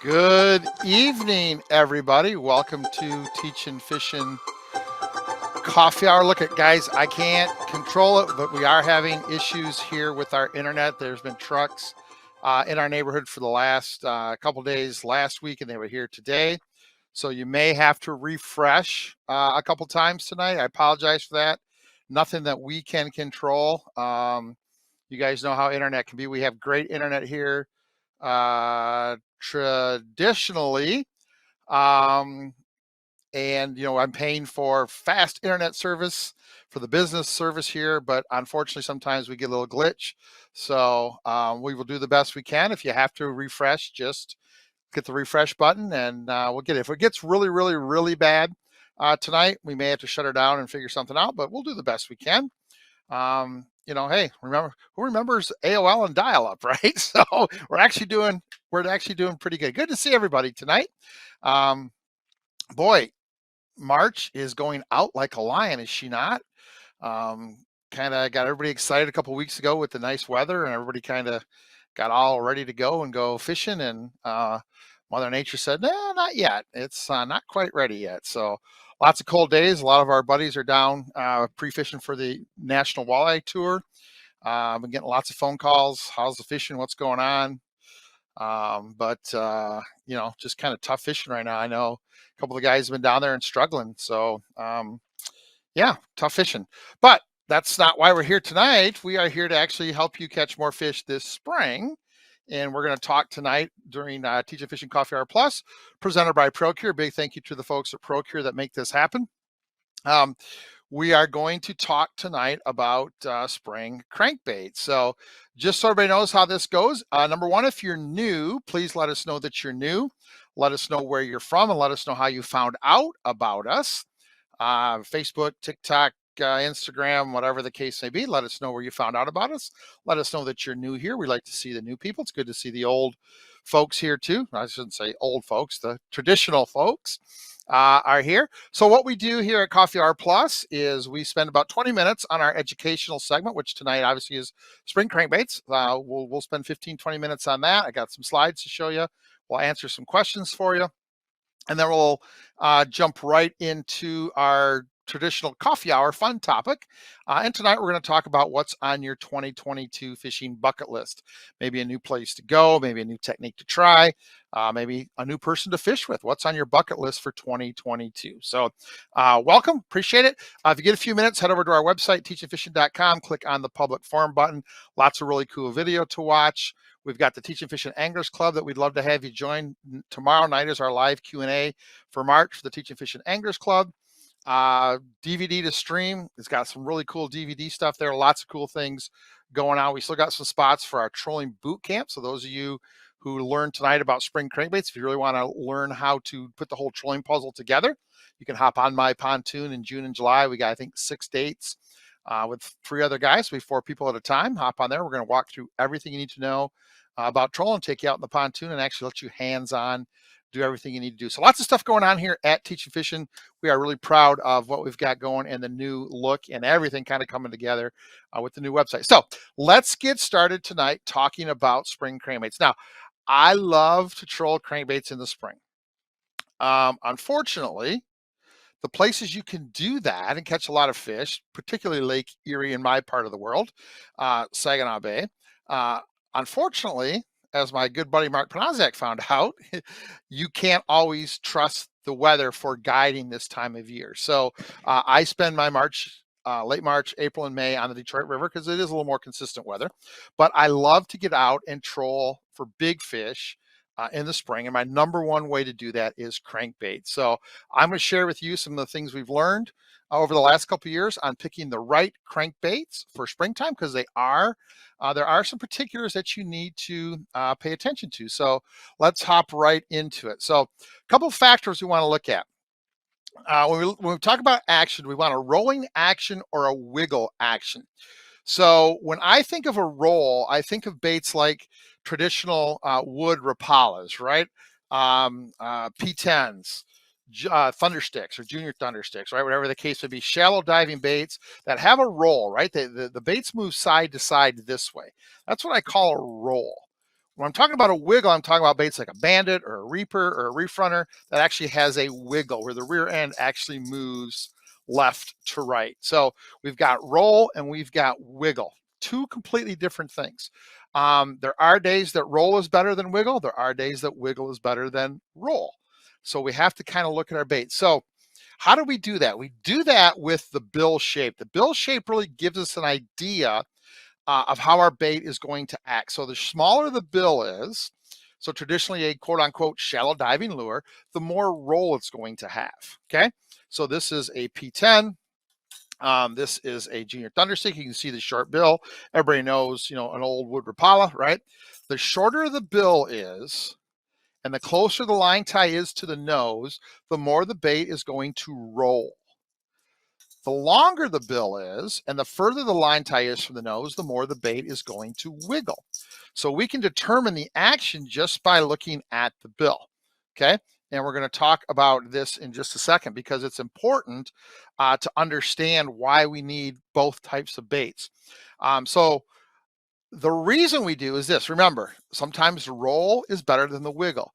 Good evening, everybody. Welcome to Teaching Fishing Coffee Hour. Look at guys, I can't control it, but we are having issues here with our internet. There's been trucks in our neighborhood for the last couple days last week, and they were here today. So you may have to refresh a couple times tonight. I apologize for that. Nothing that we can control. You guys know how internet can be. We have great internet here traditionally. Um, and I'm paying for fast internet service for the business service here, but unfortunately sometimes we get a little glitch. So we will do the best we can. If you have to refresh, just hit the refresh button and we'll get it. If it gets really, really, really bad tonight, we may have to shut her down and figure something out, but we'll do the best we can. Hey, who remembers AOL and dial-up, right? So we're actually doing pretty good. Good to see everybody tonight. Boy, March is going out like a lion, is she not? Um, kind of got everybody excited a couple weeks ago with the nice weather, and everybody kind of got all ready to go fishing. And Mother Nature said, "No, not yet. It's not quite ready yet." So lots of cold days. A lot of our buddies are down pre-fishing for the National Walleye Tour. I've been getting lots of phone calls. How's the fishing? What's going on? But just kind of tough fishing right now. I know a couple of guys have been down there and struggling. So yeah, tough fishing. But that's not why we're here tonight. We are here to actually help you catch more fish this spring. And we're going to talk tonight during Teaching Fishing Coffee Hour Plus, presented by Procure. Big thank you to the folks at Procure that make this happen. We are going to talk tonight about spring crankbait. So just so everybody knows how this goes, number one, if you're new, please let us know that you're new. Let us know where you're from and let us know how you found out about us. Facebook, TikTok, Instagram, whatever the case may be. Let us know where you found out about us. Let us know that you're new here. We like to see the new people. It's good to see the old folks here too. I shouldn't say old folks, the traditional folks are here. So what we do here at Coffee Hour Plus is we spend about 20 minutes on our educational segment, which tonight obviously is spring crankbaits. We'll spend 15, 20 minutes on that. I got some slides to show you. We'll answer some questions for you. And then we'll jump right into our traditional coffee hour fun topic. And tonight we're going to talk about what's on your 2022 fishing bucket list. Maybe a new place to go, maybe a new technique to try, maybe a new person to fish with. What's on your bucket list for 2022? So welcome, appreciate it. If you get a few minutes, head over to our website, teachingfishing.com, click on the public forum button. Lots of really cool video to watch. We've got the Teaching Fishing Anglers Club that we'd love to have you join. Tomorrow night is our live Q&A for March for the Teaching Fishing Anglers Club. DVD to stream. It's got some really cool DVD stuff there. Lots of cool things going on. We still got some spots for our trolling boot camp. So those of you who learned tonight about spring crankbaits, if you really want to learn how to put the whole trolling puzzle together, you can hop on my pontoon in June and July. We got, I think, 6 dates with 3 other guys. We have 4 people at a time. Hop on there. We're going to walk through everything you need to know about trolling, take you out in the pontoon and actually let you hands-on do everything you need to do. So lots of stuff going on here at Teaching Fishing. We are really proud of what we've got going and the new look and everything kind of coming together with the new website. So let's get started tonight talking about spring crankbaits. Now, I love to troll crankbaits in the spring. Unfortunately, the places you can do that and catch a lot of fish, particularly Lake Erie in my part of the world, Saginaw Bay, unfortunately, as my good buddy Mark Panazak found out, you can't always trust the weather for guiding this time of year. So I spend my late March, April, and May on the Detroit River because it is a little more consistent weather. But I love to get out and troll for big fish in the spring. And my number one way to do that is crankbait. So I'm going to share with you some of the things we've learned over the last couple of years on picking the right crankbaits for springtime, because there are some particulars that you need to pay attention to. So let's hop right into it. So a couple of factors we want to look at. When we talk about action, we want a rolling action or a wiggle action. So when I think of a roll, I think of baits like traditional wood rapalas, right? P10s, thunder sticks or junior thunder sticks, right? Whatever the case would be, shallow diving baits that have a roll, right? The baits move side to side this way. That's what I call a roll. When I'm talking about a wiggle, I'm talking about baits like a bandit or a reaper or a reef runner that actually has a wiggle where the rear end actually moves left to right. So we've got roll and we've got wiggle, two completely different things. There are days that roll is better than wiggle. There are days that wiggle is better than roll. So we have to kind of look at our bait. So how do we do that? We do that with the bill shape. The bill shape really gives us an idea of how our bait is going to act. So the smaller the bill is, so traditionally a quote unquote shallow diving lure, the more roll it's going to have. Okay. So this is a P10. This is a junior thunderstick. You can see the short bill. Everybody knows, you know, an old wood Rapala, right? The shorter the bill is, and the closer the line tie is to the nose, the more the bait is going to roll. The longer the bill is, and the further the line tie is from the nose, the more the bait is going to wiggle. So we can determine the action just by looking at the bill. Okay. And we're going to talk about this in just a second because it's important to understand why we need both types of baits. So the reason we do is this. Remember, sometimes the roll is better than the wiggle.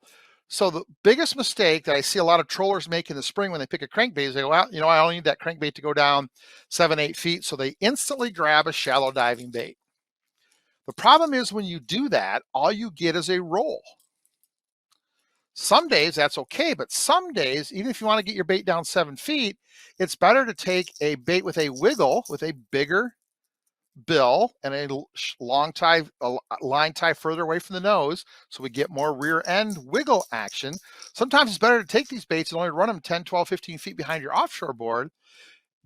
So the biggest mistake that I see a lot of trollers make in the spring when they pick a crankbait is they go, well, you know, I only need that crankbait to go down 7-8 feet. So they instantly grab a shallow diving bait. The problem is when you do that, all you get is a roll. Some days that's okay, but some days, even if you want to get your bait down 7 feet, it's better to take a bait with a wiggle, with a bigger bill and a long tie, a line tie further away from the nose, so we get more rear end wiggle action. Sometimes it's better to take these baits and only run them 10, 12, 15 feet behind your offshore board,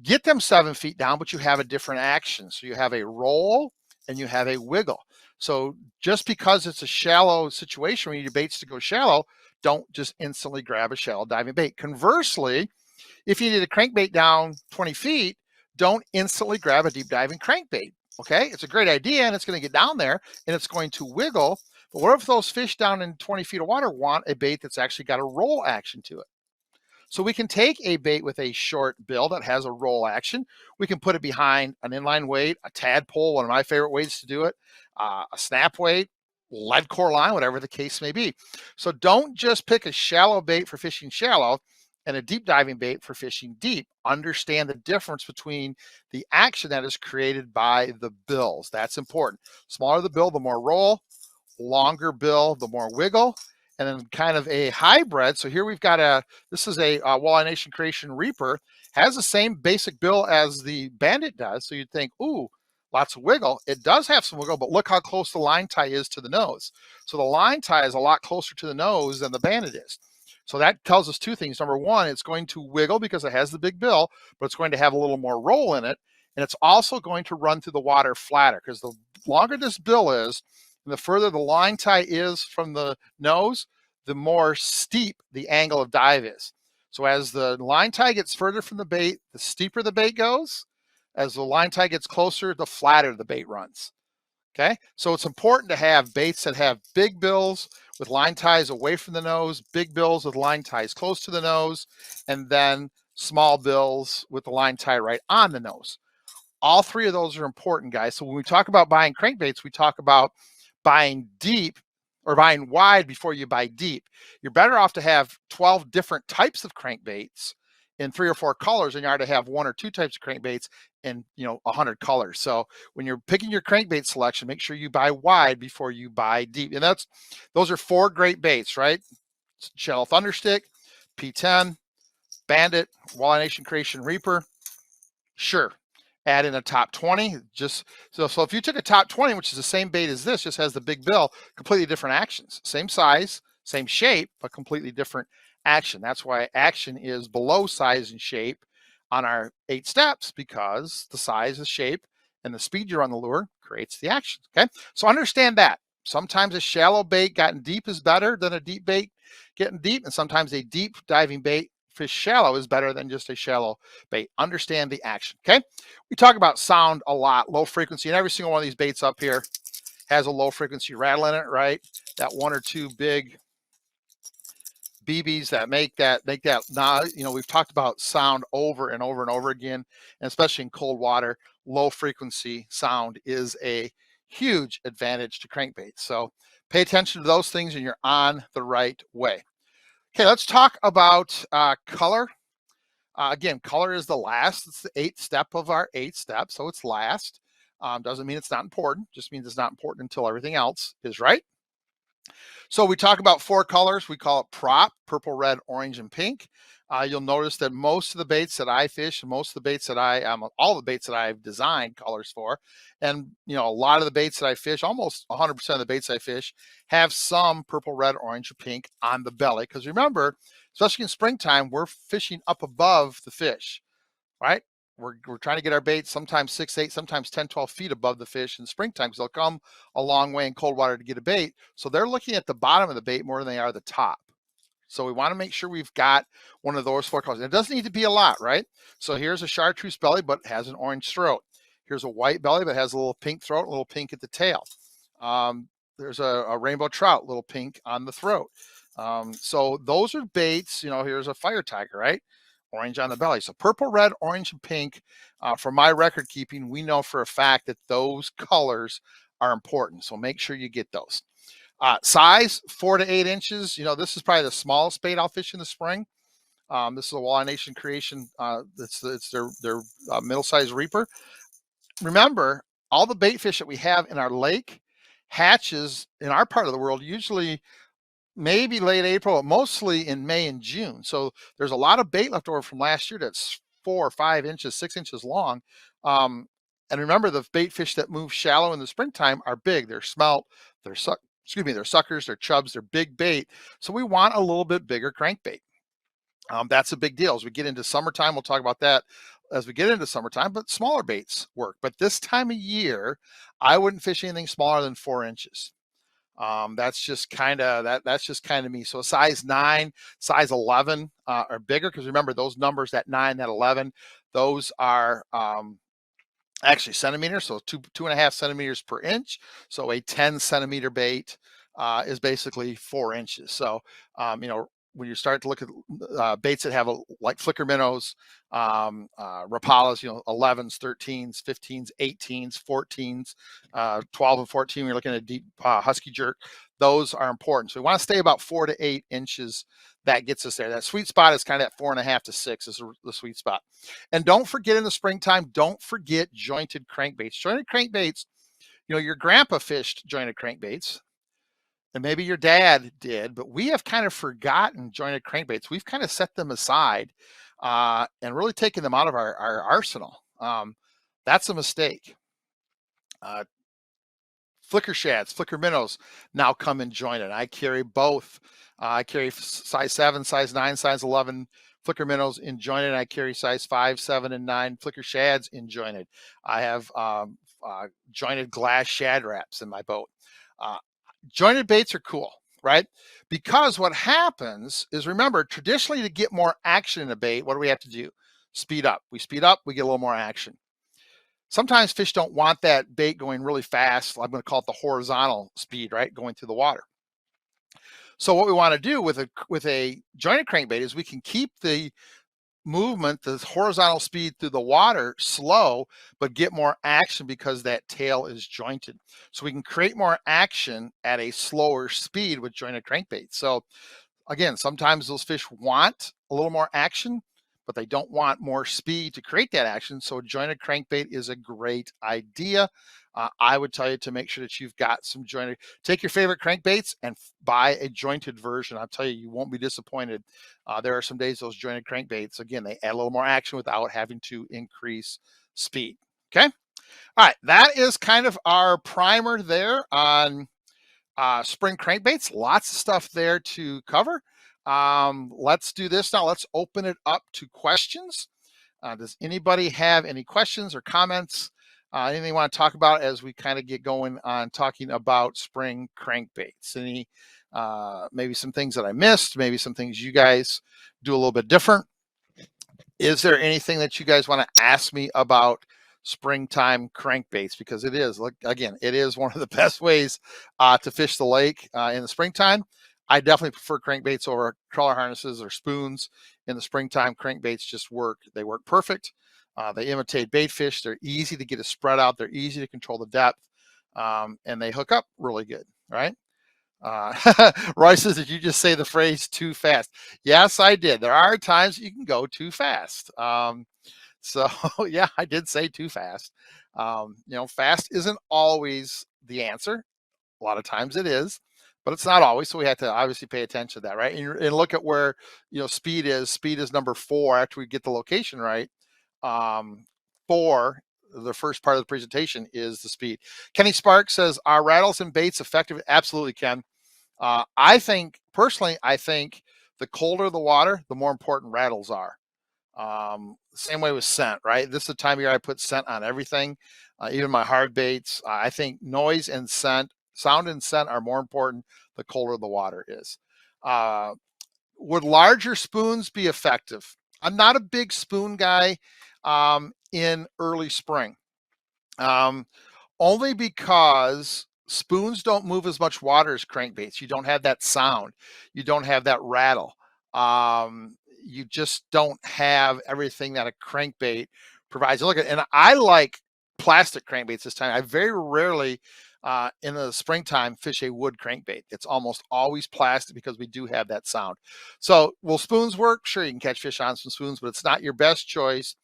get them 7 feet down, but you have a different action. So you have a roll and you have a wiggle. So just because it's a shallow situation where you need your baits to go shallow, don't just instantly grab a shallow diving bait. Conversely, if you need a crankbait down 20 feet, don't instantly grab a deep diving crankbait. Okay, it's a great idea and it's going to get down there and it's going to wiggle. But what if those fish down in 20 feet of water want a bait that's actually got a roll action to it? So we can take a bait with a short bill that has a roll action. We can put it behind an inline weight, a tadpole, one of my favorite ways to do it, a snap weight, lead core line, whatever the case may be. So don't just pick a shallow bait for fishing shallow and a deep diving bait for fishing deep. Understand the difference between the action that is created by the bills. That's important. Smaller the bill, the more roll. Longer bill, the more wiggle. And then kind of a hybrid. So here we've got this is a Walleye Nation Creation Reaper, has the same basic bill as the Bandit does. So you'd think, ooh, lots of wiggle. It does have some wiggle, but look how close the line tie is to the nose. So the line tie is a lot closer to the nose than the Bandit is. So that tells us two things. Number one, it's going to wiggle because it has the big bill, but it's going to have a little more roll in it. And it's also going to run through the water flatter because the longer this bill is, and the further the line tie is from the nose, the more steep the angle of dive is. So as the line tie gets further from the bait, the steeper the bait goes. As the line tie gets closer, the flatter the bait runs. Okay, so it's important to have baits that have big bills with line ties away from the nose, big bills with line ties close to the nose, and then small bills with the line tie right on the nose. All three of those are important, guys. So when we talk about buying crankbaits, we talk about buying deep or buying wide before you buy deep. You're better off to have 12 different types of crankbaits in 3 or 4 colors than you are to have 1 or 2 types of crankbaits in 100 colors. So when you're picking your crankbait selection, make sure you buy wide before you buy deep. And those are 4 great baits, right? Shallow Thunderstick, P10, Bandit, Walleye Nation Creation Reaper. Sure, add in a top 20. Just so if you took a top 20, which is the same bait as this, just has the big bill, completely different actions, same size, same shape, but completely different action. That's why action is below size and shape on our 8 steps, because the size, the shape, and the speed you're on the lure creates the action. Okay, so understand that. Sometimes a shallow bait gotten deep is better than a deep bait getting deep, and sometimes a deep diving bait fish shallow is better than just a shallow bait. Understand the action. Okay, we talk about sound a lot, low frequency, and every single one of these baits up here has a low frequency rattle in it, right? That 1 or 2 big BBs that make that now, we've talked about sound over and over and over again, and especially in cold water, low frequency sound is a huge advantage to crankbaits. So pay attention to those things and you're on the right way. Okay, let's talk about color. Again, color is the last. It's the 8th step of our 8 steps, so it's last. Doesn't mean it's not important, just means it's not important until everything else is right. So we talk about 4 colors. We call it prop: purple, red, orange, and pink. You'll notice that most of the baits that I fish, most of the baits that all the baits that I've designed colors for, and a lot of the baits that I fish, almost 100% of the baits I fish, have some purple, red, orange, or pink on the belly. Because remember, especially in springtime, we're fishing up above the fish, right? We're trying to get our bait sometimes 6, 8, sometimes 10, 12 feet above the fish in springtime, because they'll come a long way in cold water to get a bait. So they're looking at the bottom of the bait more than they are the top. So we want to make sure we've got one of those 4 colors. It doesn't need to be a lot, right? So here's a chartreuse belly, but has an orange throat. Here's a white belly, but has a little pink throat, a little pink at the tail. There's a rainbow trout, little pink on the throat. So those are baits. Here's a fire tiger, right? Orange on the belly. So purple, red, orange, and pink. For my record keeping, we know for a fact that those colors are important. So make sure you get those. Size 4 to 8 inches. This is probably the smallest bait I'll fish in the spring. This is a Walleye Nation creation. It's their middle-sized reaper. Remember, all the bait fish that we have in our lake hatches in our part of the world usually maybe late April, but mostly in May and June. So there's a lot of bait left over from last year that's 4 or 5 inches, 6 inches long. And remember, the bait fish that move shallow in the springtime are big. They're smelt, they're they're suckers, they're chubs, they're big bait. So we want a little bit bigger crankbait. That's a big deal. As we get into summertime, we'll talk about that as we get into summertime, but smaller baits work. But this time of year, I wouldn't fish anything smaller than 4 inches. That's just kind of that's just kind of me. So size 9, size 11 are bigger, because remember, those numbers, that 9, that 11, those are actually centimeters. So 2.5 centimeters per inch. So a 10 centimeter bait is basically 4 inches. So when you start to look at baits that have like flicker minnows, rapalas, 11s, 13s, 15s, 18s, 14s, 12 and 14, we're looking at deep husky jerk. Those are important. So we want to stay about 4 to 8 inches. That gets us there. That sweet spot is kind of at 4.5 to 6 is the sweet spot. And don't forget, in the springtime, don't forget jointed crankbaits. Jointed crankbaits, your grandpa fished jointed crankbaits, and maybe your dad did, but we have kind of forgotten jointed crankbaits. We've kind of set them aside and really taken them out of our arsenal. That's a mistake. Flicker shads, flicker minnows now come in jointed. I carry both. I carry size 7, size 9, size 11 flicker minnows in jointed. I carry size 5, 7, and 9 flicker shads in jointed. I have jointed glass shad wraps in my boat. Jointed baits are cool, right? Because what happens is, remember, traditionally, to get more action in a bait, what do we have to do? Speed up. We speed up, we get a little more action. Sometimes fish don't want that bait going really fast. I'm going to call it the horizontal speed, right? Going through the water. So what we want to do with a jointed crankbait is we can keep the movement, the horizontal speed through the water, slow, but get more action because that tail is jointed. So we can create more action at a slower speed with jointed crankbaits. So again, sometimes those fish want a little more action, but they don't want more speed to create that action. So a jointed crankbait is a great idea. I would tell you to make sure that you've got some jointed. Take your favorite crankbaits and buy a jointed version. I'll tell you, you won't be disappointed. There are some days those jointed crankbaits, again, they add a little more action without having to increase speed. Okay. All right. That is kind of our primer there on spring crankbaits. Lots of stuff there to cover. Let's do this now. Let's open it up to questions. Does anybody have any questions or comments? Anything you want to talk about as we kind of get going on talking about spring crankbaits? Any, maybe some things that I missed, maybe some things you guys do a little bit different. Is there anything that you guys want to ask me about springtime crankbaits? Because it is, like, again, it is one of the best ways to fish the lake in the springtime. I definitely prefer crankbaits over crawler harnesses or spoons. In the springtime, crankbaits just work. They work perfect. They imitate bait fish. They're easy to get a spread out. They're easy to control the depth. and they hook up really good, right? Roy says, did you just say the phrase too fast? Yes, I did. There are times you can go too fast. So yeah, I did say too fast. Fast isn't always the answer. A lot of times it is, but it's not always. So we have to obviously pay attention to that, right? And look at where speed is. Speed is number 4 after we get the location right. 4, the first part of the presentation, is the speed. Kenny Spark says, are rattles and baits effective? Absolutely, Ken. I think personally, the colder the water, the more important rattles are. Same way with scent, right? This is the time of year I put scent on everything, even my hard baits. I think noise and scent, sound and scent are more important the colder the water is. Would larger spoons be effective? I'm not a big spoon guy in early spring, um, only because spoons don't move as much water as crankbaits. You don't have that sound. You don't have that rattle. You just don't have everything that a crankbait provides. Look at, and I like plastic crankbaits this time. I very rarely in the springtime fish a wood crankbait. It's almost always plastic because we do have that sound. So will spoons work? Sure, you can catch fish on some spoons, but it's not your best choice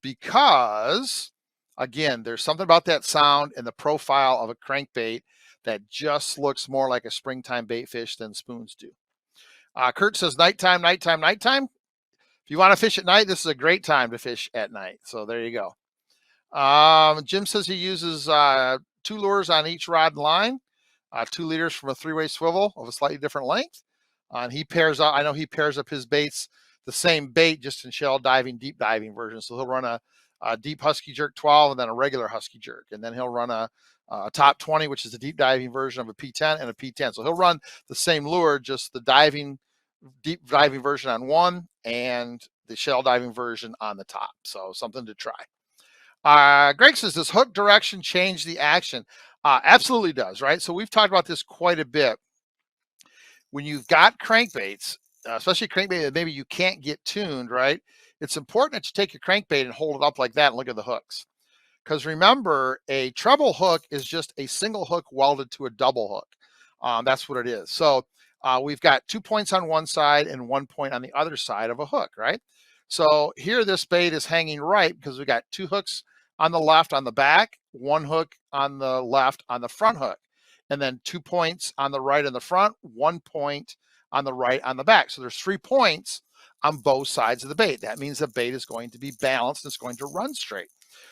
because again, there's something about that sound and the profile of a crankbait that just looks more like a springtime bait fish than spoons do. Kurt says nighttime, nighttime, nighttime. If you want to fish at night, this is a great time to fish at night. So there you go. Jim says he uses 2 lures on each rod and line, 2 leaders from a 3-way swivel of a slightly different length. And he pairs up, I know he pairs up his baits, the same bait, just in shell diving, deep diving version. So he'll run a deep husky jerk 12 and then a regular husky jerk. And then he'll run a top 20, which is a deep diving version of a P10 and a P10. So he'll run the same lure, just the deep diving version on one and the shell diving version on the top. So something to try. Greg says, does hook direction change the action? Absolutely does, right? So we've talked about this quite a bit. When you've got crankbaits, especially crankbait that maybe you can't get tuned, right? It's important that you take your crankbait and hold it up like that and look at the hooks. Because remember, a treble hook is just a single hook welded to a double hook. That's what it is. So we've got 2 points on one side and 1 point on the other side of a hook, right? So here this bait is hanging right because we got 2 hooks on the left on the back, 1 hook on the left on the front hook, and then 2 points on the right on the front, 1 point on the right on the back. So there's 3 points on both sides of the bait. That means the bait is going to be balanced. It's going to run straight.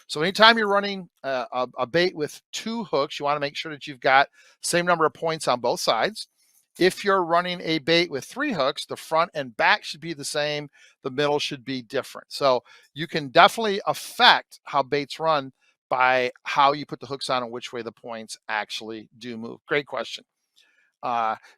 So anytime you're running a bait with 2 hooks, you want to make sure that you've got same number of points on both sides. If you're running a bait with 3 hooks, the front and back should be the same. The middle should be different. So you can definitely affect how baits run by how you put the hooks on and which way the points actually do move. Great question.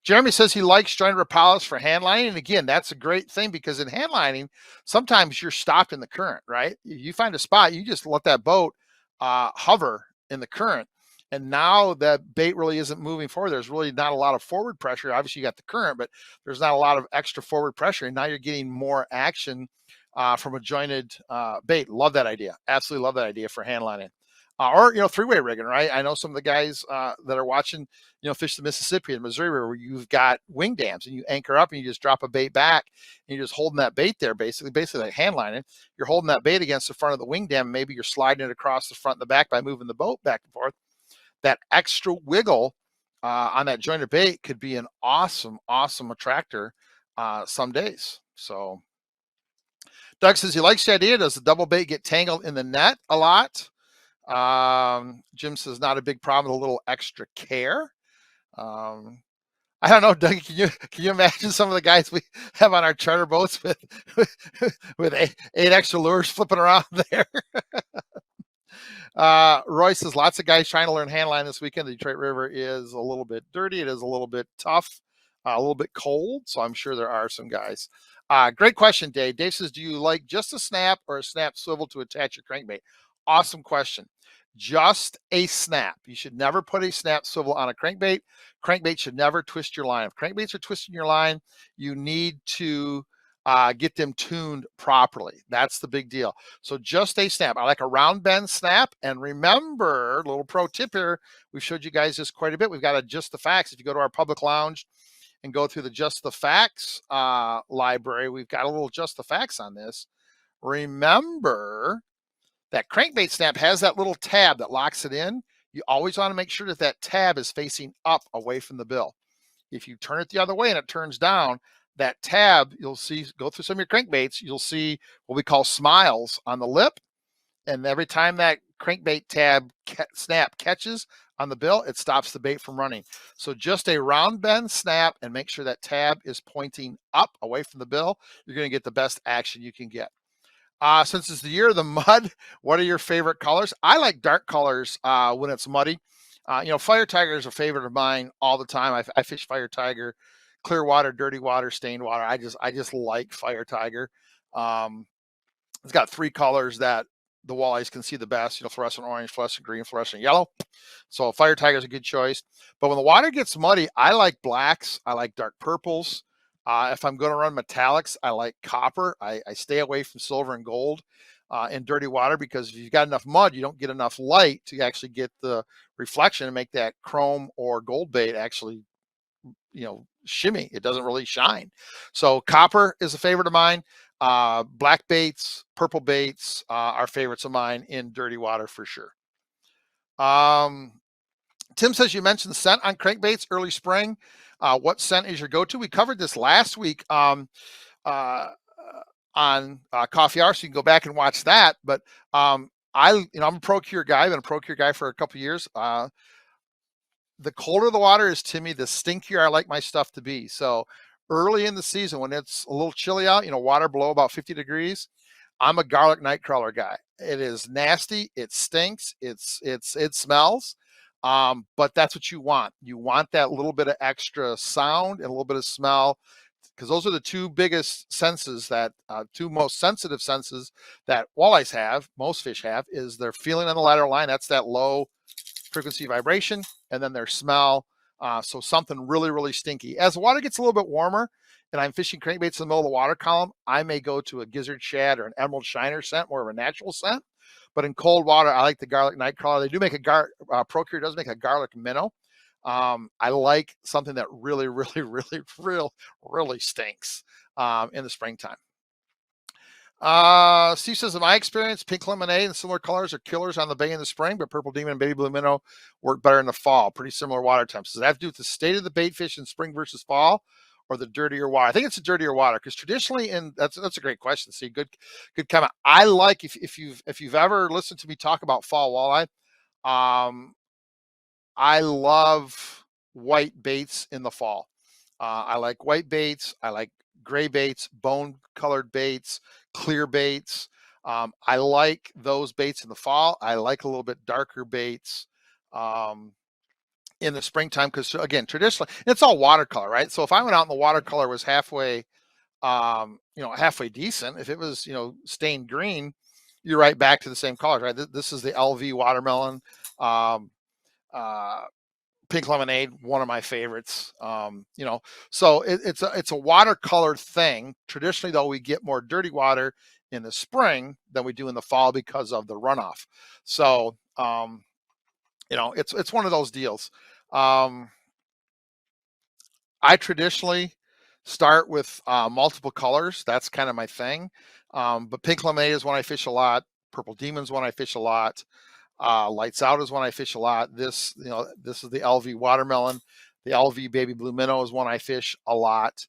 Jeremy says he likes jointed rapalas for hand lining. And again, that's a great thing because in hand lining, sometimes you're stopped in the current, right? You find a spot, you just let that boat hover in the current. And now that bait really isn't moving forward. There's really not a lot of forward pressure. Obviously, you got the current, but there's not a lot of extra forward pressure. And now you're getting more action from a jointed bait. Love that idea. Absolutely love that idea for hand lining. Or 3-way rigging, right? I know some of the guys that are watching, fish the Mississippi and Missouri River where you've got wing dams and you anchor up and you just drop a bait back and you're just holding that bait there, basically like hand lining. You're holding that bait against the front of the wing dam. And maybe you're sliding it across the front and the back by moving the boat back and forth. That extra wiggle on that jointed bait could be an awesome attractor some days. So Doug says he likes the idea. Does the double bait get tangled in the net a lot? Jim says not a big problem with a little extra care. I don't know, Doug. Can you imagine some of the guys we have on our charter boats with eight extra lures flipping around there? Roy says lots of guys trying to learn hand line this weekend. The Detroit River is a little bit dirty. It is a little bit tough, a little bit cold. So I'm sure there are some guys. Great question, Dave. Dave says, do you like just a snap or a snap swivel to attach your crankbait? Awesome question. Just a snap. You should never put a snap swivel on a crankbait. Crankbait should never twist your line. If crankbaits are twisting your line, you need to get them tuned properly. That's the big deal. So just a snap. I like a round bend snap. And remember, little pro tip here, we've showed you guys this quite a bit. We've got a Just the Facts. If you go to our public lounge and go through the Just the Facts library, we've got a little Just the Facts on this. Remember that crankbait snap has that little tab that locks it in. You always want to make sure that that tab is facing up away from the bill. If you turn it the other way and it turns down, that tab, you'll see, go through some of your crankbaits, you'll see what we call smiles on the lip. And every time that crankbait tab snap catches on the bill, it stops the bait from running. So just a round bend snap and make sure that tab is pointing up away from the bill. You're going to get the best action you can get. Since it's the year of the mud, what are your favorite colors? I like dark colors when it's muddy. Fire tiger is a favorite of mine all the time. I fish fire tiger, clear water, dirty water, stained water. I just like fire tiger. It's got 3 colors that the walleyes can see the best. Fluorescent orange, fluorescent green, fluorescent yellow. So fire tiger is a good choice. But when the water gets muddy, I like blacks. I like dark purples. If I'm going to run metallics, I like copper. I stay away from silver and gold in dirty water, because if you've got enough mud, you don't get enough light to actually get the reflection and make that chrome or gold bait actually, shimmy. It doesn't really shine. So copper is a favorite of mine. Black baits, purple baits are favorites of mine in dirty water for sure. Tim says you mentioned scent on crankbaits early spring. What scent is your go-to? We covered this last week on Coffee Hour, so you can go back and watch that. But I'm a Pro-Cure guy. I've been a Pro-Cure guy for a couple of years. The colder the water is, Timmy, the stinkier I like my stuff to be. So early in the season, when it's a little chilly out, water below about 50 degrees, I'm a garlic nightcrawler guy. It is nasty. It stinks. It smells. But that's what you want. You want that little bit of extra sound and a little bit of smell, because those are the 2 biggest senses, that 2 most sensitive senses that walleyes have, most fish have, is their feeling on the lateral line. That's that low frequency vibration, and then their smell. So something really, really stinky. As the water gets a little bit warmer and I'm fishing crankbaits in the middle of the water column, I may go to a gizzard shad or an emerald shiner scent, more of a natural scent. But in cold water, I like the garlic nightcrawler. They do make Pro-Cure does make a garlic minnow. I like something that really, really, really, really stinks in the springtime. Steve says, in my experience, pink lemonade and similar colors are killers on the bay in the spring, but purple demon and baby blue minnow work better in the fall. Pretty similar water temps. Does that have to do with the state of the bait fish in spring versus fall, or the dirtier water? I think it's a dirtier water, because traditionally, that's a great question. See, good comment. I like, if you've ever listened to me talk about fall walleye, I love white baits in the fall. I like white baits. I like gray baits, bone colored baits, clear baits. I like those baits in the fall. I like a little bit darker baits in the springtime, because again, traditionally, it's all watercolor, right? So if I went out and the watercolor was halfway decent, if it was, stained green, you're right back to the same colors, right? This is the LV watermelon. Pink lemonade, one of my favorites. So it's a watercolor thing. Traditionally, though, we get more dirty water in the spring than we do in the fall because of the runoff. So it's one of those deals. I traditionally start with multiple colors. That's kind of my thing. But pink lemonade is one I fish a lot. Purple demon's one I fish a lot. Lights out is one I fish a lot. This is the LV watermelon. The LV baby blue minnow is one I fish a lot.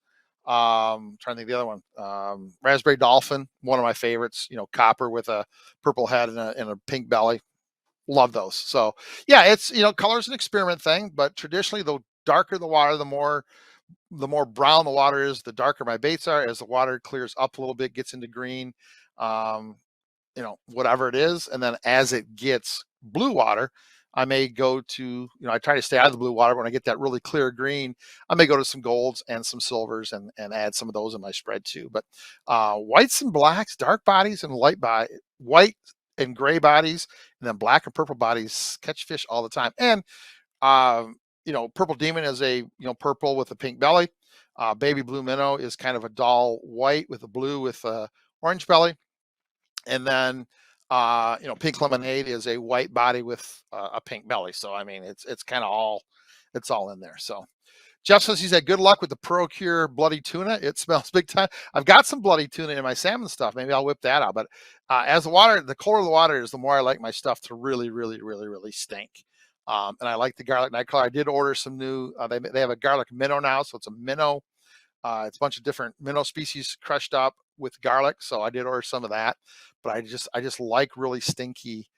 Trying to think of the other one. Raspberry dolphin, one of my favorites. Copper with a purple head and a pink belly. Love those. So yeah, it's color's an experiment thing, but traditionally, the darker the water, the more brown the water is, the darker my baits are. As the water clears up a little bit, gets into green, whatever it is. And then as it gets blue water, I may go to, I try to stay out of the blue water. When I get that really clear green, I may go to some golds and some silvers and add some of those in my spread too. But whites and blacks, dark bodies and white and gray bodies, and then black and purple bodies catch fish all the time. And, purple demon is a, purple with a pink belly. Baby blue minnow is kind of a dull white with a blue with a orange belly. And then, pink lemonade is a white body with a pink belly. So, I mean, it's kind of it's all in there. So Jeff says he's had good luck with the Procure bloody tuna. It smells big time. I've got some bloody tuna in my salmon stuff. Maybe I'll whip that out. But as the colder the water is, the more I like my stuff to really, really, really, really stink. And I like the garlic night color. I did order some new. They have a garlic minnow now, so it's a minnow. It's a bunch of different minnow species crushed up with garlic. So I did order some of that. But I just like really stinky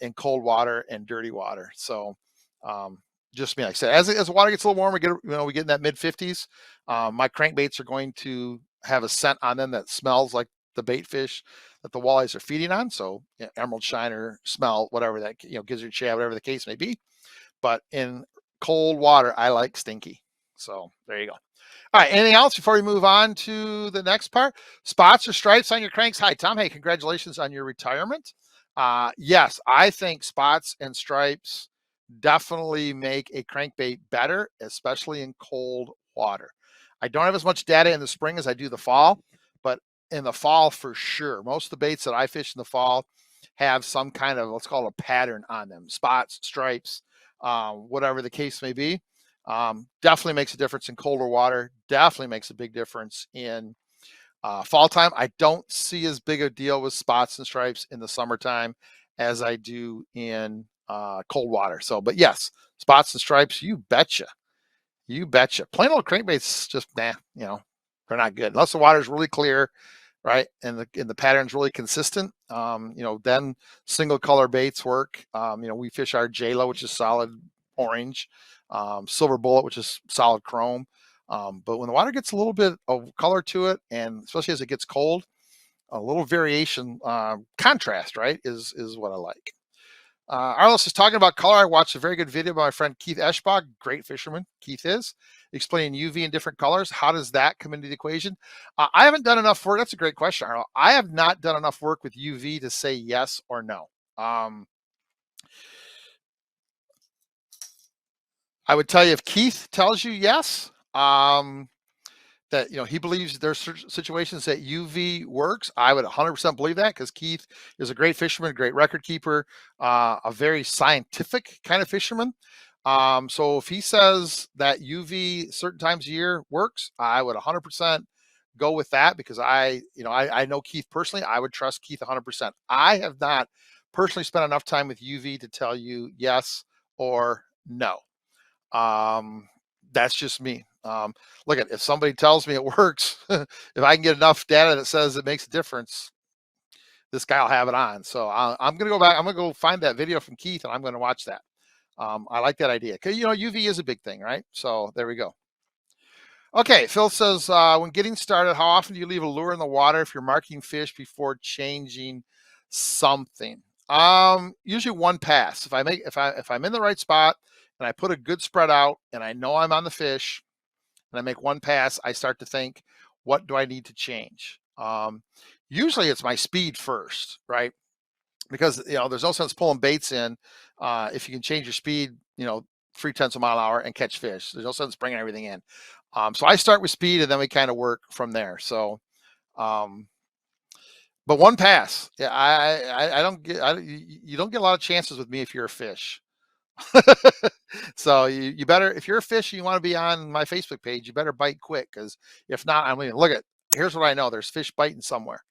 in cold water and dirty water. So um, just me, like I said, as the water gets a little warmer, we get in that mid 50s. My crankbaits are going to have a scent on them that smells like the bait fish that the walleyes are feeding on. So emerald shiner smell, whatever that gizzard shad, whatever the case may be. But in cold water, I like stinky. So there you go. All right. Anything else before we move on to the next part? Spots or stripes on your cranks? Hi, Tom. Hey, congratulations on your retirement. Yes, I think spots and stripes definitely make a crankbait better, especially in cold water. I don't have as much data in the spring as I do the fall, but in the fall for sure. Most of the baits that I fish in the fall have some kind of, let's call it a pattern on them, spots, stripes, whatever the case may be. Definitely makes a difference in colder water. Definitely makes a big difference in fall time. I don't see as big a deal with spots and stripes in the summertime as I do in cold water. So, but yes, spots and stripes, you betcha. You betcha. Plain old crankbaits, just nah, they're not good unless the water's really clear, right? And the pattern's really consistent. Then single color baits work. We fish our JLo, which is solid orange, Silver Bullet, which is solid chrome. But when the water gets a little bit of color to it, and especially as it gets cold, a little variation, contrast, right, is what I like. Arliss is talking about color. I watched a very good video by my friend Keith Eschbach, great fisherman. Keith is explaining UV in different colors. How does that come into the equation? I haven't done enough work. That's a great question, Arnold. I have not done enough work with UV to say yes or no. I would tell you if Keith tells you yes, that he believes there's situations that UV works. I would 100% believe that because Keith is a great fisherman, great record keeper, a very scientific kind of fisherman. So if he says that UV certain times a year works, I would 100% go with that because I know Keith personally. I would trust Keith 100%. I have not personally spent enough time with UV to tell you yes or no. That's just me. Look at if somebody tells me it works, if I can get enough data that says it makes a difference, this guy will have it on. So I'm going to go back. I'm going to go find that video from Keith and I'm going to watch that. I like that idea because UV is a big thing, right? So there we go. Okay, Phil says when getting started, how often do you leave a lure in the water if you're marking fish before changing something? Usually one pass. If I'm in the right spot and I put a good spread out and I know I'm on the fish and I make one pass, I start to think, what do I need to change? Usually it's my speed first, right? Because there's no sense pulling baits in if you can change your speed, 3/10 of a mile an hour and catch fish. There's no sense bringing everything in. So I start with speed and then we kind of work from there. So, but one pass, yeah, I don't get, you don't get a lot of chances with me if you're a fish. So you better, if you're a fish and you want to be on my Facebook page, you better bite quick because if not, I'm leaving. Here's what I know: there's fish biting somewhere.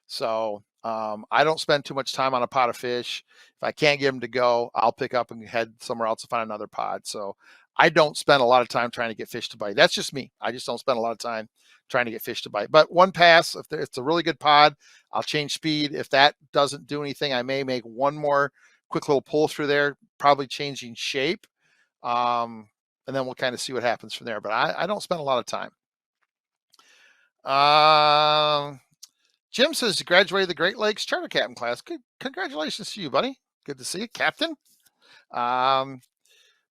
So I don't spend too much time on a pot of fish. If I can't get them to go, I'll pick up and head somewhere else to find another pod. So I don't spend a lot of time trying to get fish to bite. That's just me. I just don't spend a lot of time trying to get fish to bite. But one pass, if it's a really good pod, I'll change speed. If that doesn't do anything, I may make one more quick little pull through there, probably changing shape. And then we'll kind of see what happens from there. But I don't spend a lot of time. Jim says you graduated the Great Lakes Charter Captain class. Good, congratulations to you, buddy. Good to see you, Captain.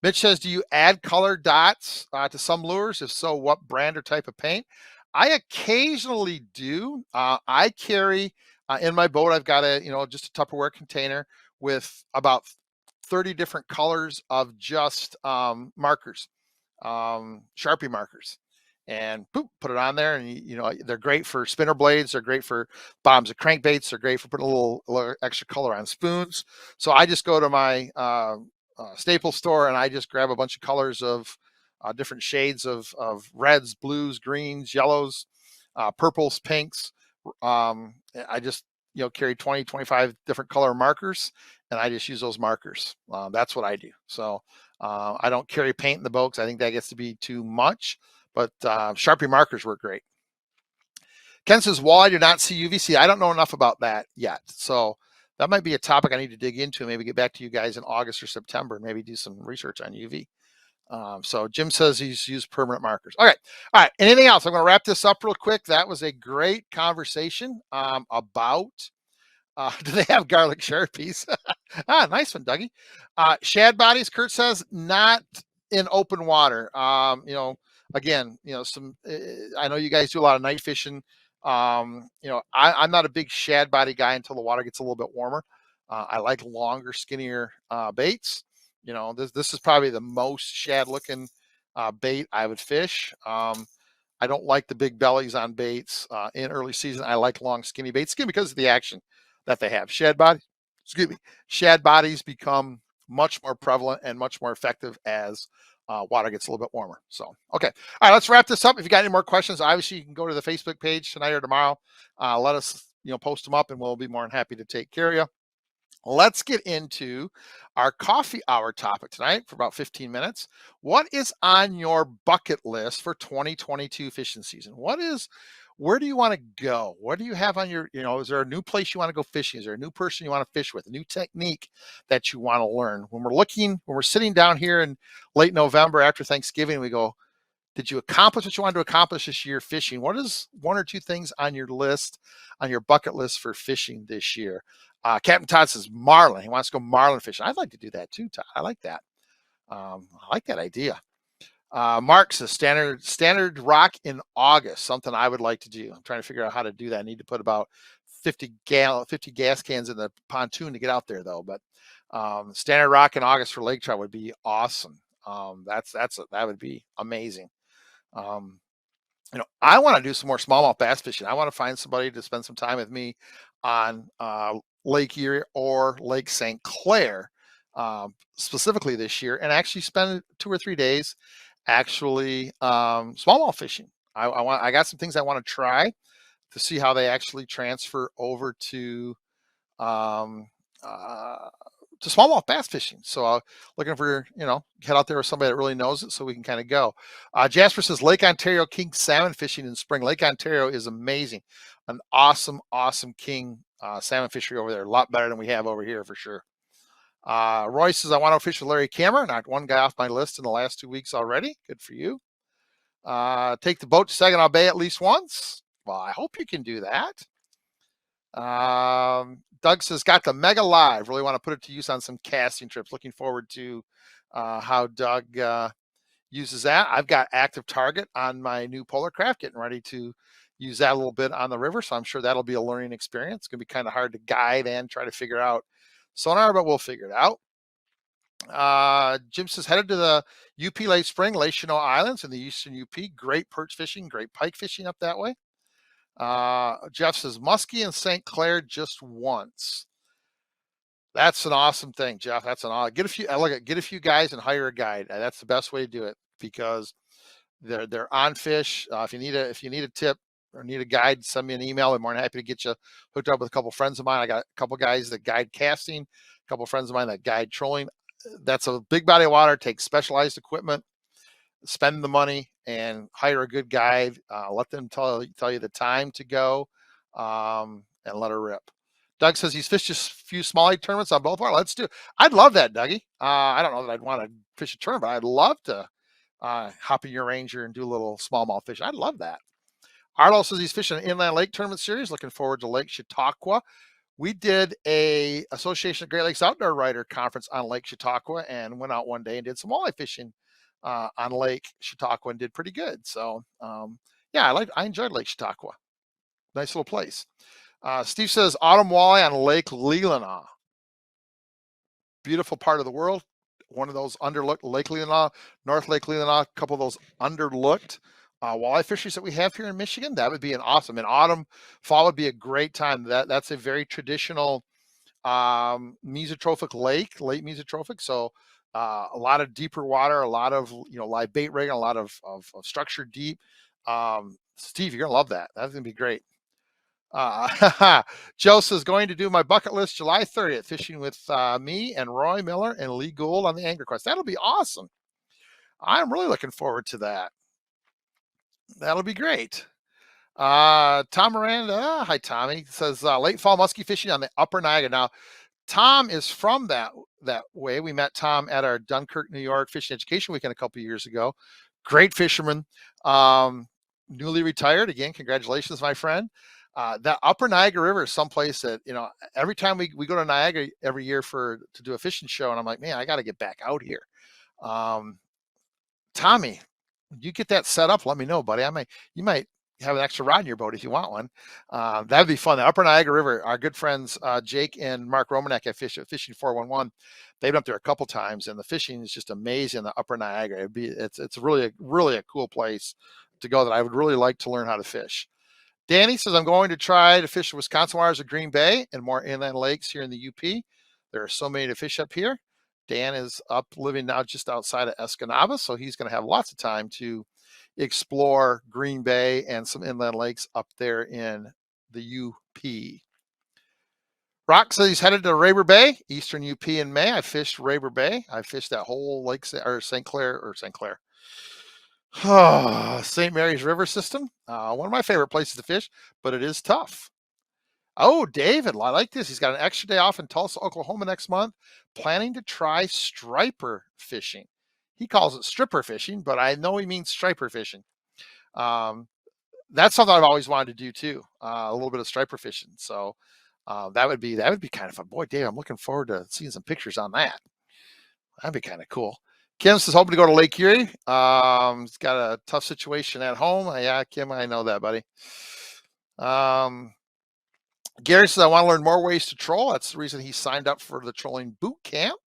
Mitch says, do you add color dots to some lures? If so, what brand or type of paint? I occasionally do. I carry in my boat, I've got just a Tupperware container with about 30 different colors of just markers, Sharpie markers. and boop, put it on there. And you know, they're great for spinner blades. They're great for bottoms of crankbaits. They're great for putting a little extra color on spoons. So I just go to my Staples store and I just grab a bunch of colors of different shades of reds, blues, greens, yellows, purples, pinks. I just, you know, carry 20, 25 different color markers, and I just use those markers. That's what I do. So I don't carry paint in the boat because I think that gets to be too much, but Sharpie markers work great. Ken says, walleye do not see UVC. I don't know enough about that yet. So that might be a topic I need to dig into and maybe get back to you guys in August or September and maybe do some research on UV. So Jim says he's used permanent markers. All right. All right. Anything else? I'm going to wrap this up real quick. That was a great conversation about do they have garlic sharpies? Nice one, Dougie. Shad bodies, Kurt says, not in open water. You know, again, you know, I know you guys do a lot of night fishing. You know, I'm not a big shad body guy until the water gets a little bit warmer. I like longer, skinnier baits. You know, this is probably the most shad looking bait I would fish. I don't like the big bellies on baits in early season. I like long, skinny baits because of the action that they have. Shad bodies become much more prevalent and much more effective as water gets a little bit warmer. So, okay. All right, let's wrap this up. If you got any more questions, obviously you can go to the Facebook page tonight or tomorrow. Let us, you know, post them up and we'll be more than happy to take care of you. Let's get into our coffee hour topic tonight for about 15 minutes. What is on your bucket list for 2022 fishing season? Where do you want to go? What do you have on your, you know, is there a new place you want to go fishing? Is there a new person you want to fish with, a new technique that you want to learn? When we're sitting down here in late November after Thanksgiving, we go, did you accomplish what you wanted to accomplish this year fishing? What is one or two things on your list, on your bucket list for fishing this year? Captain Todd says marlin. He wants to go marlin fishing. I'd like to do that too, Todd. I like that. I like that idea. Mark says standard rock in August. Something I would like to do. I'm trying to figure out how to do that. I need to put about 50 gas cans in the pontoon to get out there though. But standard rock in August for lake trout would be awesome. That would be amazing. You know, I want to do some more smallmouth bass fishing. I want to find somebody to spend some time with me on Lake Erie or Lake St. Clair, specifically this year, and actually spend 2 or 3 days actually smallmouth fishing. I got some things I want to try to see how they actually transfer over um, uh, to smallmouth bass fishing. So looking for, you know, head out there with somebody that really knows it so we can kind of go. Jasper says Lake Ontario king salmon fishing in spring. Lake Ontario is amazing. An awesome, awesome king salmon fishery over there. A lot better than we have over here for sure. Roy says, I want to fish with Larry Cameron. Not one guy off my list in the last 2 weeks already. Good for you. Take the boat to Saginaw Bay at least once. Well, I hope you can do that. Doug says, got the Mega Live. Really want to put it to use on some casting trips. Looking forward to how Doug uses that. I've got Active Target on my new Polar Craft, getting ready to use that a little bit on the river. So I'm sure that'll be a learning experience. It's going to be kind of hard to guide and try to figure out sonar, but we'll figure it out. Jim says, headed to the UP Lake Spring, Lake Chinook Islands in the eastern UP. Great perch fishing, great pike fishing up that way. Jeff says Muskie and St. Clair just once. That's an awesome thing, Jeff. That's get a few guys and hire a guide. That's the best way to do it because they're on fish. If you need a tip or need a guide, send me an email. I'm more than happy to get you hooked up with a couple of friends of mine. I got a couple of guys that guide casting, a couple of friends of mine that guide trolling. That's a big body of water, takes specialized equipment. Spend the money and hire a good guide. Let them tell you the time to go, and let her rip. Doug says he's fished just a few smallmouth tournaments on both. Let's do it. I'd love that, Dougie. I don't know that I'd want to fish a tournament, but I'd love to hop in your Ranger and do a little smallmouth fishing. I'd love that. Arlo says he's fishing an inland lake tournament series. Looking forward to Lake Chautauqua. We did a Association of Great Lakes Outdoor Writer Conference on Lake Chautauqua and went out one day and did some walleye fishing on Lake Chautauqua and did pretty good. So yeah, I enjoyed Lake Chautauqua. Nice little place. Steve says autumn walleye on Lake Leelanau. Beautiful part of the world. One of those underlooked Lake Leelanau, North Lake Leelanau, a couple of those underlooked walleye fisheries that we have here in Michigan. That would be an awesome. In autumn, fall would be a great time. That's a very traditional mesotrophic lake mesotrophic. So a lot of deeper water, a lot of live bait rigging, a lot of structure deep. Steve, you're gonna love that. That's gonna be great. Joe says going to do my bucket list July 30th, fishing with me and Roy Miller and Lee Gould on the Angler Quest. That'll be awesome. I'm really looking forward to that. That'll be great. Tom Miranda, hi Tommy, says late fall muskie fishing on the Upper Niagara. Now, Tom is from that way. We met Tom at our Dunkirk, New York fishing education weekend a couple of years ago. Great fisherman, newly retired. Again, congratulations, my friend. That Upper Niagara River is someplace that every time we go to Niagara every year to do a fishing show, and I'm like, man, I got to get back out here. Tommy, you get that set up, let me know, buddy. You might have an extra rod in your boat if you want one. That'd be fun. The Upper Niagara River, our good friends Jake and Mark Romanek at Fishing 411, they've been up there a couple times, and the fishing is just amazing. The Upper Niagara, it's really a cool place to go that I would really like to learn how to fish. Danny says I'm going to try to fish the Wisconsin waters of Green Bay and more inland lakes here in the UP. There are so many to fish up here. Dan is up living now just outside of Escanaba, so he's going to have lots of time to explore Green Bay and some inland lakes up there in the UP. Rock says he's headed to Raber Bay, eastern UP in May. I fished Raber Bay. I fished that whole lake, or St. Clair. St. Mary's River system. One of my favorite places to fish, but it is tough. Oh, David, I like this. He's got an extra day off in Tulsa, Oklahoma next month, planning to try striper fishing. He calls it stripper fishing, but I know he means striper fishing. That's something I've always wanted to do too. A little bit of striper fishing. So that would be kind of fun. Boy, Dave, I'm looking forward to seeing some pictures on that. That'd be kind of cool. Kim says hoping to go to Lake Erie. He's got a tough situation at home. Yeah, Kim, I know that, buddy. Gary says I want to learn more ways to troll. That's the reason he signed up for the trolling boot camp.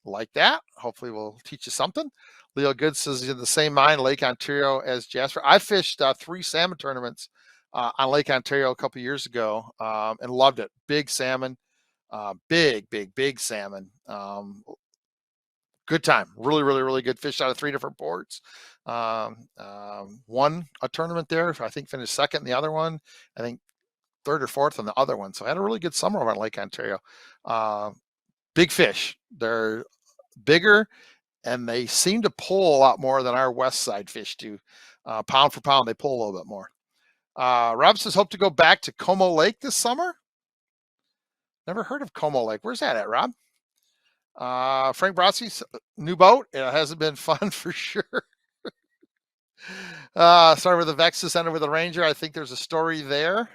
Like that. Hopefully we'll teach you something. Leo Good says he's in the same mine, Lake Ontario, as Jasper. I fished 3 salmon tournaments on Lake Ontario a couple years ago and loved it. Big salmon, big salmon. Good time. Really good fish out of 3 different ports. Won a tournament there. I think finished second in the other one. I think third or fourth on the other one. So I had a really good summer over on Lake Ontario. Big fish. They're bigger, and they seem to pull a lot more than our west side fish do. Pound for pound, they pull a little bit more. Rob says hope to go back to Como Lake this summer. Never heard of Como Lake. Where's that at, Rob? Frank Brodsky's new boat. It hasn't been fun for sure. Started with the Vexus, ended with the Ranger. I think there's a story there.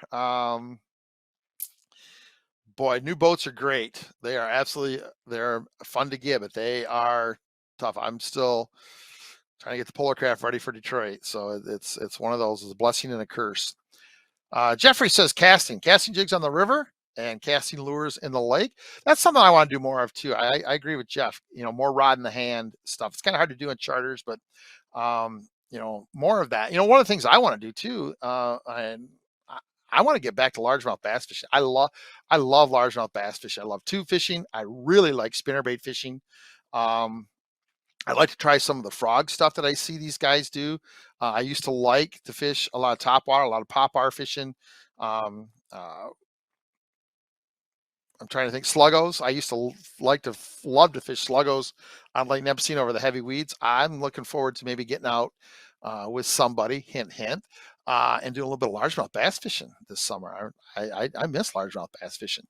Boy, new boats are great. They're fun to get, but they are tough. I'm still trying to get the Polar Craft ready for Detroit. So it's one of those. It's a blessing and a curse. Jeffrey says casting jigs on the river and casting lures in the lake. That's something I want to do more of too. I agree with Jeff. More rod in the hand stuff. It's kind of hard to do in charters, but more of that. One of the things I want to do too, I want to get back to largemouth bass fishing. I love largemouth bass fishing. I love tube fishing. I really like spinnerbait fishing. I'd like to try some of the frog stuff that I see these guys do. I used to like to fish a lot of topwater, a lot of popper fishing. I'm trying to think sluggos. I used to love to fish sluggos on Lake Nipissing over the heavy weeds. I'm looking forward to maybe getting out with somebody, hint, and doing a little bit of largemouth bass fishing this summer. I miss largemouth bass fishing.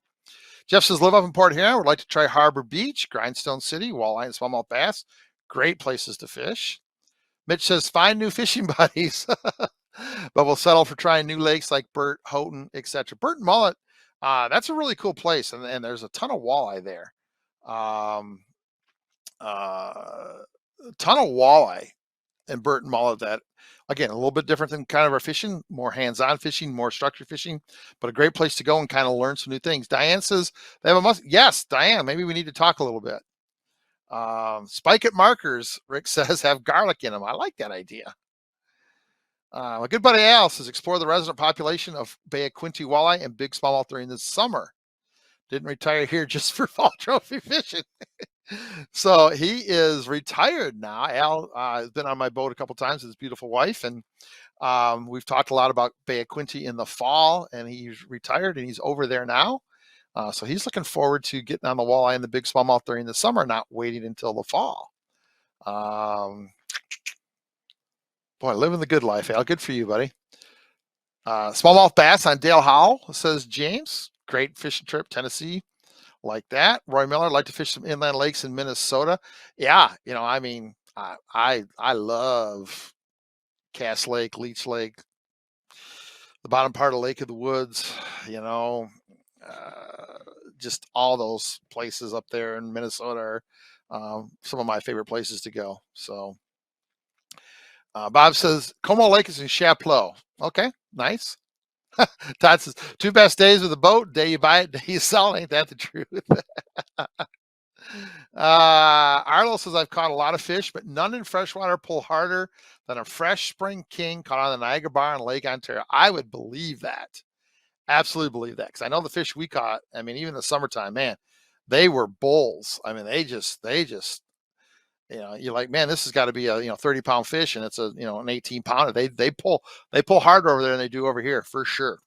Jeff says, live up in Port Huron. Would like to try Harbor Beach, Grindstone City, walleye and smallmouth bass. Great places to fish. Mitch says, find new fishing buddies, but we'll settle for trying new lakes like Burt, Houghton, etc. Burt and Mullet, that's a really cool place, and there's a ton of walleye there. A ton of walleye in Burt and Mullet that, again, a little bit different than kind of our fishing, more hands-on fishing, more structured fishing, but a great place to go and kind of learn some new things. Diane says they have a must. Yes, Diane, maybe we need to talk a little bit. Spike it markers, Rick says, have garlic in them. I like that idea. My good buddy Al says explore the resident population of Bay of Quinte walleye and big smallmouth during the summer. Didn't retire here just for fall trophy fishing. So he is retired now. Al has been on my boat a couple times with his beautiful wife, and we've talked a lot about Bay of Quinte in the fall, and he's retired and he's over there now. So he's looking forward to getting on the walleye and the big smallmouth during the summer, not waiting until the fall. Um, Boy, living the good life, Al. Good for you, buddy. Smallmouth bass on Dale Howell, says James. Great fishing trip, Tennessee. Like that. Roy Miller, like to fish some inland lakes in Minnesota. Yeah, I mean, I love Cass Lake, Leech Lake, the bottom part of Lake of the Woods, you know, uh, just all those places up there in Minnesota are some of my favorite places to go. So Bob says Como Lake is in Chapleau. Okay, nice. Todd says, two best days with a boat, day you buy it, day you sell it. Ain't that the truth? Arlo says, I've caught a lot of fish, but none in freshwater pull harder than a fresh spring king caught on the Niagara Bar in Lake Ontario. I would believe that. Absolutely believe that. Because I know the fish we caught, I mean, even in the summertime, man, they were bulls. I mean, they just, you're like, man, this has got to be a 30-pound fish, and it's an 18-pounder. They pull harder over there than they do over here for sure.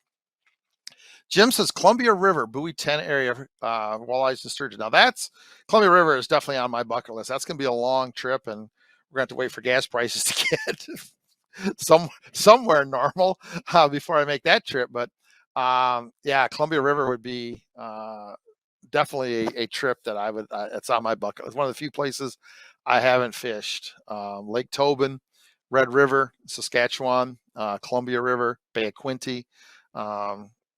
Jim says Columbia River, Bowie 10 area, walleyes and sturgeon. Now Columbia River is definitely on my bucket list. That's going to be a long trip, and we're going to have to wait for gas prices to get somewhere normal before I make that trip. But yeah, Columbia River would be definitely a trip that I would. It's on my bucket. It's one of the few places I haven't fished. Lake Tobin, Red River, Saskatchewan, Columbia River, Bay of Quinte.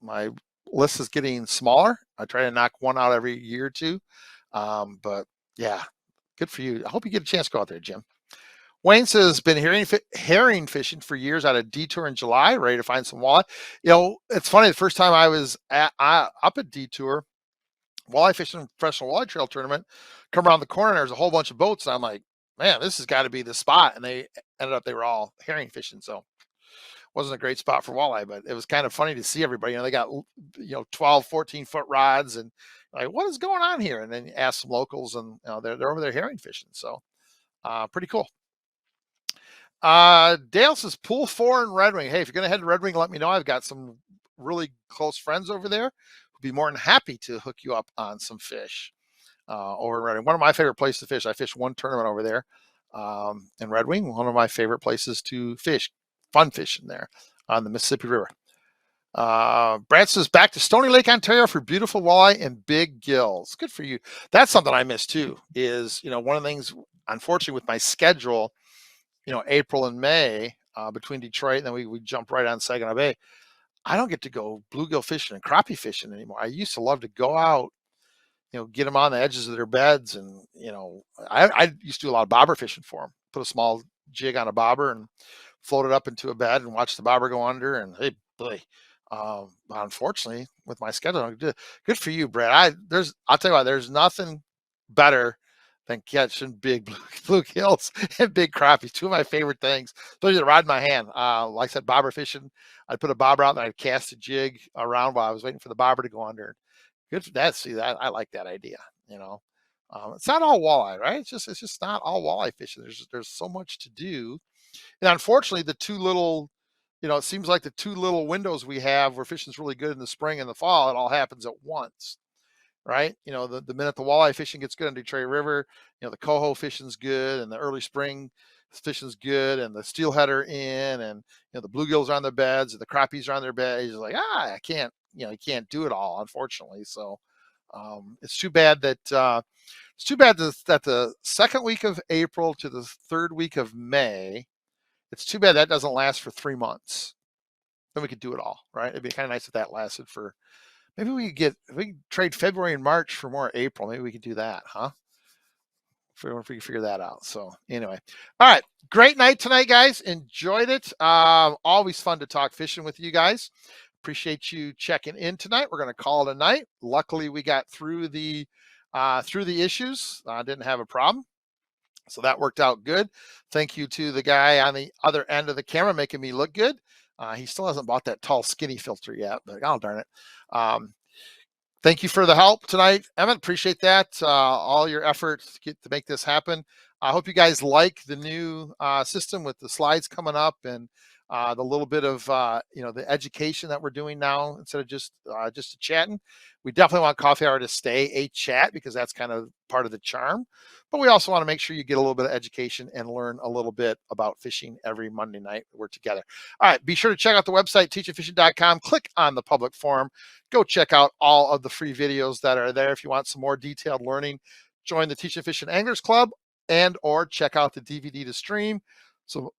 My list is getting smaller. I try to knock one out every year or two. But yeah, good for you. I hope you get a chance to go out there, Jim. Wayne says, been herring fishing for years out of Detour in July, ready to find some walleye. It's funny. The first time I was up at Detour, walleye fishing professional walleye trail tournament, come around the corner, and there's a whole bunch of boats. And I'm like, man, this has got to be the spot. And they were all herring fishing. So wasn't a great spot for walleye, but it was kind of funny to see everybody. They got 12, 14-foot rods, and like, what is going on here? And then you ask some locals, and they're over there herring fishing. So pretty cool. Dale says Pool 4 in Red Wing. Hey, if you're going to head to Red Wing, let me know. I've got some really close friends over there who'd be more than happy to hook you up on some fish over in Red Wing. One of my favorite places to fish. I fished one tournament over there in Red Wing. One of my favorite places to fish. Fun fishing there on the Mississippi River. Brad says back to Stony Lake, Ontario for beautiful walleye and big gills. Good for you. That's something I miss too. Is one of the things, unfortunately, with my schedule, April and May between Detroit, and then we jump right on Saginaw Bay. I don't get to go bluegill fishing and crappie fishing anymore. I used to love to go out, get them on the edges of their beds, and I used to do a lot of bobber fishing for them. Put a small jig on a bobber and float it up into a bed and watch the bobber go under. And hey, boy, unfortunately, with my schedule, good for you, Brad. I'll tell you what, there's nothing better than catching big bluegills and big crappies. Two of my favorite things. Especially the rod in my hand. Like I said, bobber fishing. I'd put a bobber out and I'd cast a jig around while I was waiting for the bobber to go under. Good for that. See that? I like that idea. It's not all walleye, right? It's just not all walleye fishing. There's so much to do. And unfortunately, the two little, it seems like the two little windows we have where fishing's really good in the spring and the fall, it all happens at once, right? The minute the walleye fishing gets good in Detroit River, the coho fishing's good, and the early spring fishing's good, and the steelhead are in, and the bluegills are on their beds, and the crappies are on their beds. It's like, I can't, you can't do it all, unfortunately. So it's too bad that the second week of April to the third week of May. It's too bad that doesn't last for 3 months. Then we could do it all, right? It'd be kind of nice if that lasted for. Maybe if we could trade February and March for more April. Maybe we could do that, huh? If we can figure that out. So anyway, all right. Great night tonight, guys. Enjoyed it. Always fun to talk fishing with you guys. Appreciate you checking in tonight. We're going to call it a night. Luckily, we got through the issues. Didn't have a problem. So that worked out good. Thank you to the guy on the other end of the camera making me look good. He still hasn't bought that tall, skinny filter yet, but oh, darn it. Um, Thank you for the help tonight, Emmett. Appreciate that. All your efforts to make this happen. I hope you guys like the new system with the slides coming up and the little bit of the education that we're doing now instead of just chatting. We definitely want Coffee Hour to stay a chat because that's kind of part of the charm. But we also want to make sure you get a little bit of education and learn a little bit about fishing every Monday night we're together. All right, be sure to check out the website teachingfishing.com. Click on the public forum. Go check out all of the free videos that are there. If you want some more detailed learning, join the Teaching Fishing Anglers Club and or check out the DVD to stream. So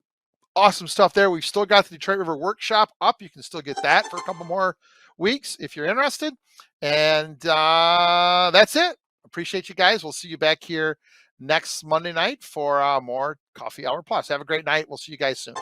awesome stuff there. We've still got the Detroit River Workshop up. You can still get that for a couple more weeks if you're interested. And that's it. Appreciate you guys. We'll see you back here next Monday night for more Coffee Hour Plus. Have a great night. We'll see you guys soon.